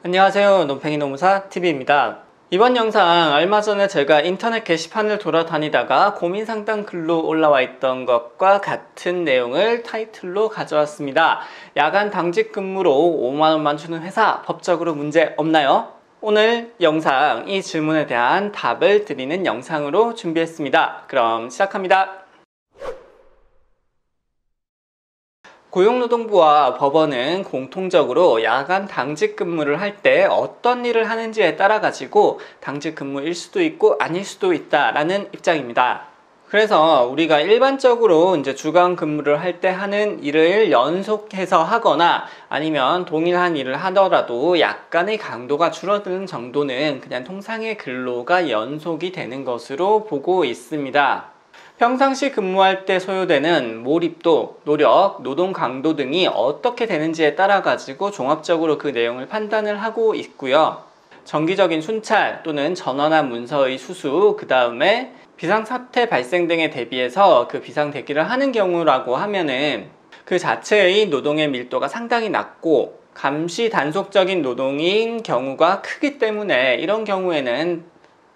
안녕하세요. 논팽이 노무사 TV입니다. 이번 영상 얼마 전에 제가 인터넷 게시판을 돌아다니다가 고민 상담 글로 올라와 있던 것과 같은 내용을 타이틀로 가져왔습니다. 야간 당직 근무로 5만원만 주는 회사 법적으로 문제 없나요? 오늘 영상 이 질문에 대한 답을 드리는 영상으로 준비했습니다. 그럼 시작합니다. 고용노동부와 법원은 공통적으로 야간 당직 근무를 할 때 어떤 일을 하는지에 따라 가지고 당직 근무일 수도 있고 아닐 수도 있다라는 입장입니다. 그래서 우리가 일반적으로 이제 주간 근무를 할 때 하는 일을 연속해서 하거나 아니면 동일한 일을 하더라도 약간의 강도가 줄어드는 정도는 그냥 통상의 근로가 연속이 되는 것으로 보고 있습니다. 평상시 근무할 때 소요되는 몰입도, 노력, 노동 강도 등이 어떻게 되는지에 따라 가지고 종합적으로 그 내용을 판단을 하고 있고요. 정기적인 순찰 또는 전화나 문서의 수수, 그 다음에 비상사태 발생 등에 대비해서 그 비상대기를 하는 경우라고 하면은 그 자체의 노동의 밀도가 상당히 낮고 감시 단속적인 노동인 경우가 크기 때문에 이런 경우에는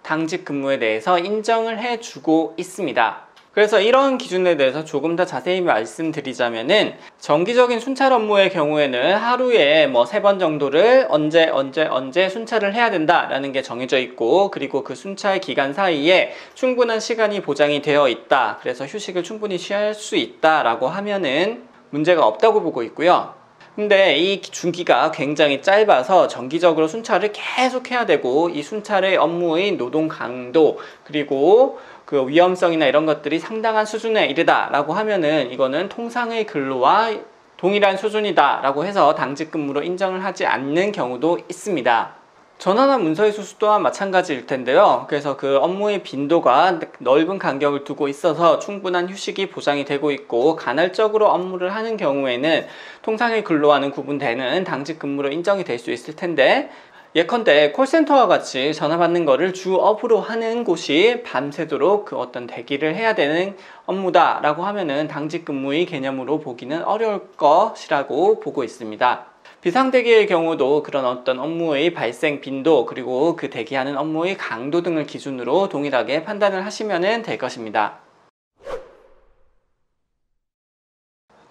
당직 근무에 대해서 인정을 해주고 있습니다. 그래서 이런 기준에 대해서 조금 더 자세히 말씀드리자면은 정기적인 순찰 업무의 경우에는 하루에 뭐 3번 정도를 언제 순찰을 해야 된다라는 게 정해져 있고, 그리고 그 순찰 기간 사이에 충분한 시간이 보장이 되어 있다. 그래서 휴식을 충분히 취할 수 있다라고 하면은 문제가 없다고 보고 있고요. 근데 이 준기가 굉장히 짧아서 정기적으로 순찰을 계속 해야 되고, 이 순찰의 업무의 노동 강도 그리고 그 위험성이나 이런 것들이 상당한 수준에 이르다 라고 하면은 이거는 통상의 근로와 동일한 수준이다 라고 해서 당직 근무로 인정을 하지 않는 경우도 있습니다. 전화나 문서의 수수 또한 마찬가지일 텐데요. 그래서 그 업무의 빈도가 넓은 간격을 두고 있어서 충분한 휴식이 보장이 되고 있고, 간헐적으로 업무를 하는 경우에는 통상의 근로와는 구분되는 당직 근무로 인정이 될 수 있을 텐데, 예컨대 콜센터와 같이 전화 받는 거를 주업으로 하는 곳이 밤새도록 그 어떤 대기를 해야 되는 업무다 라고 하면은 당직 근무의 개념으로 보기는 어려울 것이라고 보고 있습니다. 비상대기의 경우도 그런 어떤 업무의 발생 빈도 그리고 그 대기하는 업무의 강도 등을 기준으로 동일하게 판단을 하시면 될 것입니다.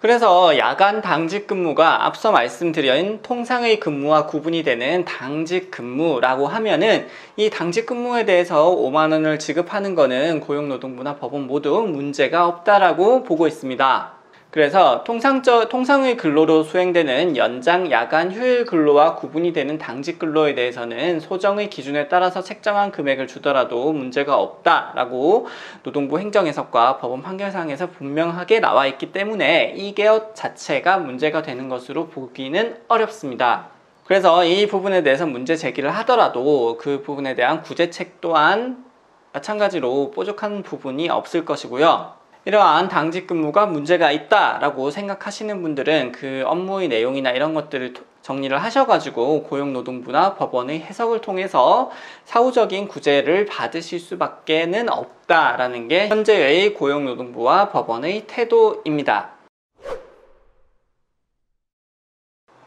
그래서 야간 당직 근무가 앞서 말씀드린 통상의 근무와 구분이 되는 당직 근무라고 하면은 이 당직 근무에 대해서 5만원을 지급하는 거는 고용노동부나 법원 모두 문제가 없다라고 보고 있습니다. 그래서 통상의 근로로 수행되는 연장 야간 휴일 근로와 구분이 되는 당직 근로에 대해서는 소정의 기준에 따라서 책정한 금액을 주더라도 문제가 없다라고 노동부 행정해석과 법원 판결상에서 분명하게 나와 있기 때문에 이게 자체가 문제가 되는 것으로 보기는 어렵습니다. 그래서 이 부분에 대해서 문제 제기를 하더라도 그 부분에 대한 구제책 또한 마찬가지로 뾰족한 부분이 없을 것이고요. 이러한 당직 근무가 문제가 있다라고 생각하시는 분들은 그 업무의 내용이나 이런 것들을 정리를 하셔가지고 고용노동부나 법원의 해석을 통해서 사후적인 구제를 받으실 수밖에는 없다라는 게 현재의 고용노동부와 법원의 태도입니다.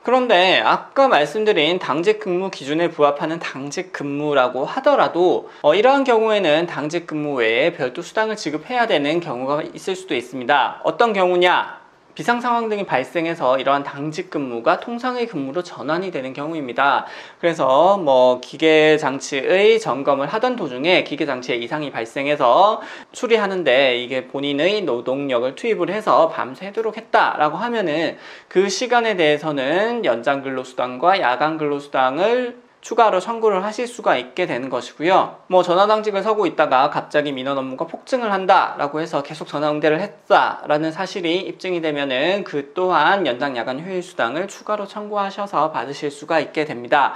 그런데 아까 말씀드린 당직 근무 기준에 부합하는 당직 근무라고 하더라도 이러한 경우에는 당직 근무 외에 별도 수당을 지급해야 되는 경우가 있을 수도 있습니다. 어떤 경우냐? 비상 상황 등이 발생해서 이러한 당직 근무가 통상의 근무로 전환이 되는 경우입니다. 그래서 뭐 기계 장치의 점검을 하던 도중에 기계 장치에 이상이 발생해서 수리하는데 이게 본인의 노동력을 투입을 해서 밤새도록 했다라고 하면은 그 시간에 대해서는 연장 근로수당과 야간 근로수당을 추가로 청구를 하실 수가 있게 되는 것이고요. 뭐 전화당직을 서고 있다가 갑자기 민원 업무가 폭증을 한다라고 해서 계속 전화 응대를 했다라는 사실이 입증이 되면은 그 또한 연장 야간 휴일 수당을 추가로 청구하셔서 받으실 수가 있게 됩니다.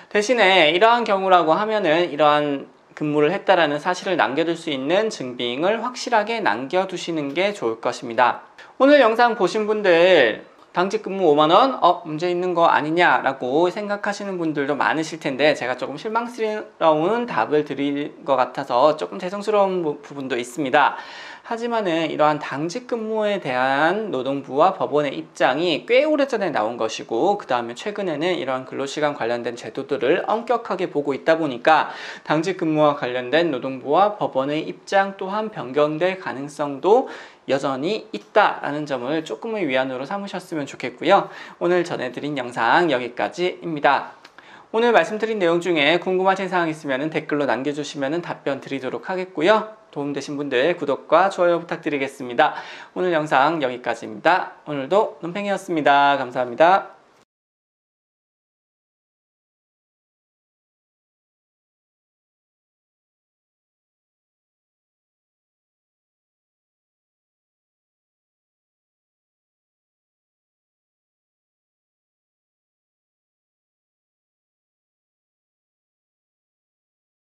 대신에 이러한 경우라고 하면은 이러한 근무를 했다라는 사실을 남겨둘 수 있는 증빙을 확실하게 남겨두시는 게 좋을 것입니다. 오늘 영상 보신 분들 당직 근무 5만원? 문제 있는 거 아니냐라고 생각하시는 분들도 많으실 텐데 제가 조금 실망스러운 답을 드릴 것 같아서 조금 죄송스러운 부분도 있습니다. 하지만은 이러한 당직 근무에 대한 노동부와 법원의 입장이 꽤 오래전에 나온 것이고, 그 다음에 최근에는 이러한 근로시간 관련된 제도들을 엄격하게 보고 있다 보니까 당직 근무와 관련된 노동부와 법원의 입장 또한 변경될 가능성도 여전히 있다라는 점을 조금의 위안으로 삼으셨으면 좋겠고요. 오늘 전해드린 영상 여기까지입니다. 오늘 말씀드린 내용 중에 궁금하신 사항 있으면 댓글로 남겨주시면 답변 드리도록 하겠고요. 도움되신 분들 구독과 좋아요 부탁드리겠습니다. 오늘 영상 여기까지입니다. 오늘도 논팽이였습니다. 감사합니다.